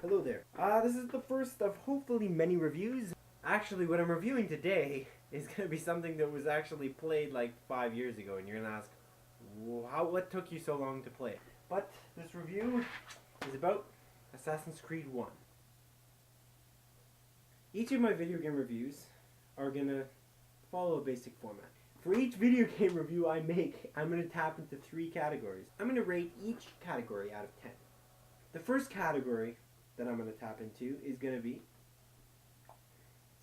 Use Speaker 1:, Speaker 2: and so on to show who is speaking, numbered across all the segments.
Speaker 1: Hello there. This is the first of hopefully many reviews. Actually, what I'm reviewing today is going to be something that was actually played like 5 years ago, and you're going to ask, what took you so long to play? But this review is about Assassin's Creed 1. Each of my video game reviews are going to follow a basic format. For each video game review I make, I'm going to tap into 3 categories. I'm going to rate each category out of 10. The first category that I'm going to tap into is going to be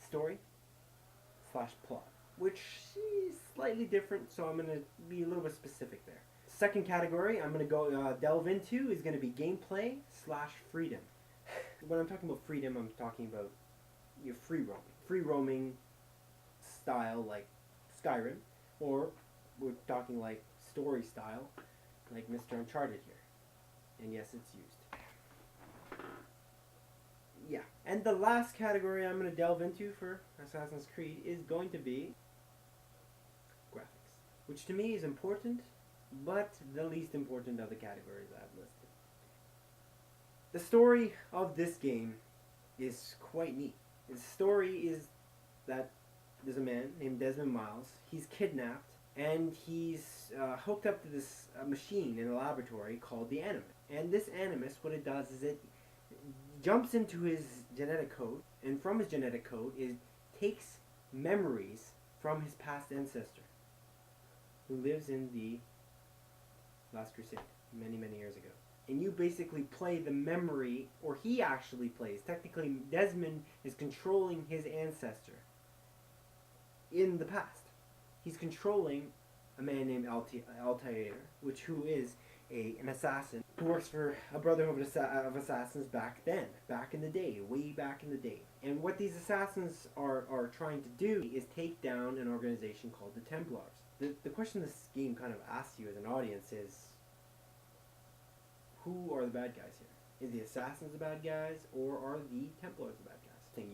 Speaker 1: story/plot, which is slightly different, so I'm going to be a little bit specific there. Second category I'm going to go delve into is going to be gameplay/freedom. When I'm talking about freedom, I'm talking about your free roaming style like Skyrim, or we're talking like story style like Mr. Uncharted here. And yes, it's used. Yeah, and the last category I'm going to delve into for Assassin's Creed is going to be graphics, which to me is important, but the least important of the categories I've listed. The story of this game is quite neat. The story is that there's a man named Desmond Miles. He's kidnapped, and he's hooked up to this machine in a laboratory called the Animus. And this Animus, what it does is it jumps into his genetic code, and from his genetic code it takes memories from his past ancestor, who lives in the Last Crusade many years ago. And you basically play the memory, or he actually plays. Technically, Desmond is controlling his ancestor in the past. He's controlling a man named Altair, who is an assassin who works for a brotherhood of assassins back in the day, way back in the day. And what these assassins are trying to do is take down an organization called the Templars. The question this game kind of asks you as an audience is, who are the bad guys here? Is the assassins the bad guys, or are the Templars the bad guys?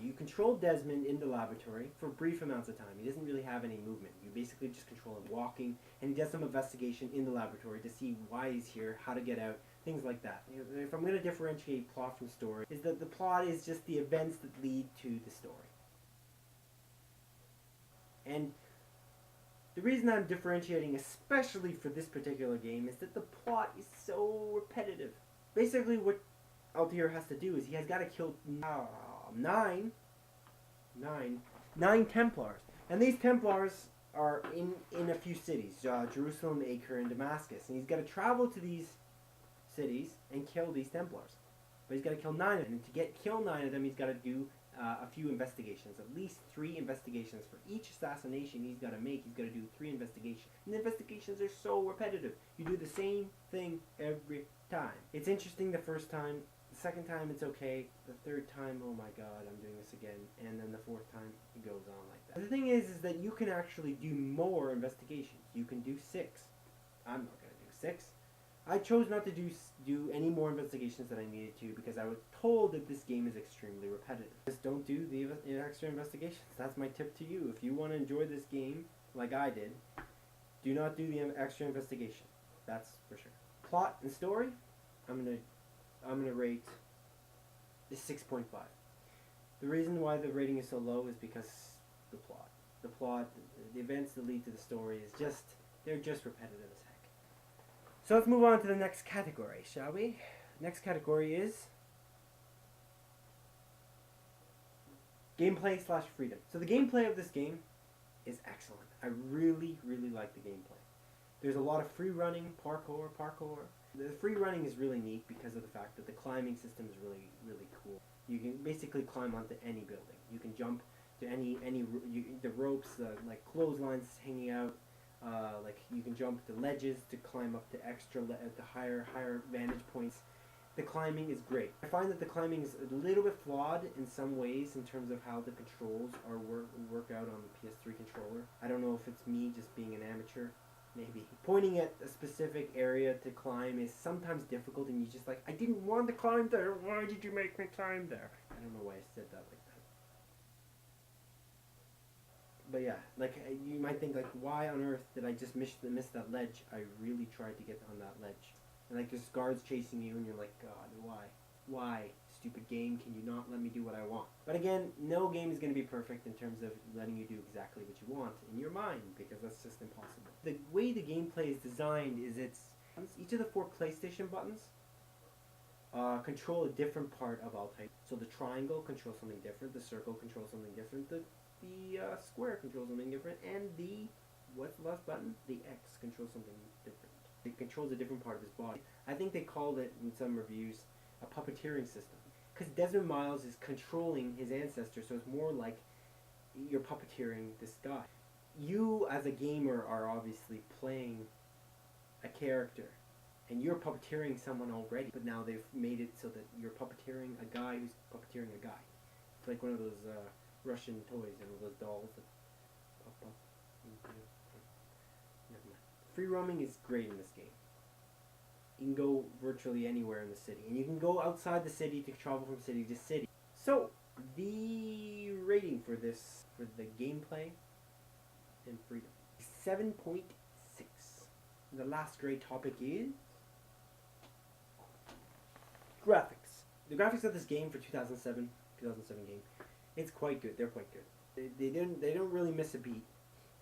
Speaker 1: You control Desmond in the laboratory for brief amounts of time. He doesn't really have any movement. You basically just control him walking, and he does some investigation in the laboratory to see why he's here, how to get out, things like that. If I'm going to differentiate plot from story, is that the plot is just the events that lead to the story. And the reason I'm differentiating, especially for this particular game, is that the plot is so repetitive. Basically what Altair has to do is he has got to kill nine Templars. And these Templars are in a few cities, Jerusalem, Acre, and Damascus. And he's got to travel to these cities and kill these Templars. But he's got to kill 9 of them. And to kill 9 of them, he's got to do a few investigations. At least 3 investigations. For each assassination he's got to make, he's got to do 3 investigations. And the investigations are so repetitive. You do the same thing every time. It's interesting the first time. The second time it's okay. The third time, oh my god, I'm doing this again. And then the 4th time, it goes on like that. The thing is that you can actually do more investigations. You can do 6. I'm not going to do 6. I chose not to do any more investigations than I needed to because I was told that this game is extremely repetitive. Just don't do the extra investigations. That's my tip to you. If you want to enjoy this game like I did, do not do the extra investigation. That's for sure. Plot and story, I'm gonna rate is 6.5. The reason why the rating is so low is because the plot, the events that lead to the story they're just repetitive as heck. So let's move on to the next category, shall we? Next category is gameplay/freedom. So the gameplay of this game is excellent. I really like the gameplay. There's a lot of free running, parkour. The free running is really neat because of the fact that the climbing system is really cool. You can basically climb onto any building. You can jump to the ropes, like clotheslines hanging out. Like you can jump to ledges to climb up to to higher vantage points. The climbing is great. I find that the climbing is a little bit flawed in some ways in terms of how the controls work out on the PS3 controller. I don't know if it's me just being an amateur. Maybe. Pointing at a specific area to climb is sometimes difficult, and you just like, I didn't want to climb there. Why did you make me climb there? I don't know why I said that like that. But yeah, like you might think like, why on earth did I just miss that ledge? I really tried to get on that ledge. And like there's guards chasing you, and you're like, God, why? stupid game, can you not let me do what I want? But again, no game is going to be perfect in terms of letting you do exactly what you want in your mind, because that's just impossible. The way the gameplay is designed is each of the 4 PlayStation buttons control a different part of all types. So the triangle controls something different, the circle controls something different, the square controls something different, and what's the last button? The X controls something different. It controls a different part of his body. I think they called it, in some reviews, a puppeteering system. Because Desmond Miles is controlling his ancestor, so it's more like you're puppeteering this guy. You, as a gamer, are obviously playing a character, and you're puppeteering someone already, but now they've made it so that you're puppeteering a guy who's puppeteering a guy. It's like one of those Russian toys, and those dolls that pop up. Never mind. Free roaming is great in this game. You can go virtually anywhere in the city, and you can go outside the city to travel from city to city. So, the rating for the gameplay and freedom, 7.6. The last great topic is graphics. The graphics of this game for 2007 game, it's quite good. They're quite good. They don't really miss a beat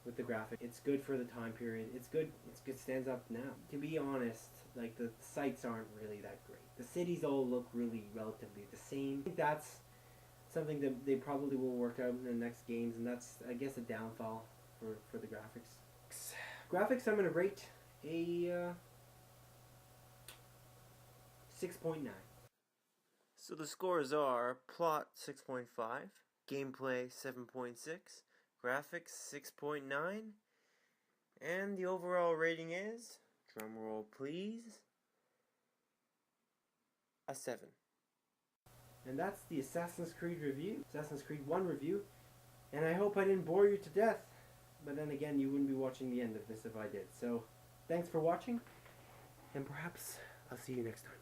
Speaker 1: with the graphic. It's good for the time period. It's good. Stands up now. To be honest, like the sites aren't really that great. The cities all look really relatively the same. I think that's something that they probably will work out in the next games, and that's, I guess, a downfall for the graphics. Graphics, I'm gonna rate a 6.9. So the scores are plot 6.5, gameplay 7.6, graphics 6.9, and the overall rating is, drumroll please, a 7. And that's the Assassin's Creed review, Assassin's Creed 1 review, and I hope I didn't bore you to death, but then again, you wouldn't be watching the end of this if I did. So, thanks for watching, and perhaps I'll see you next time.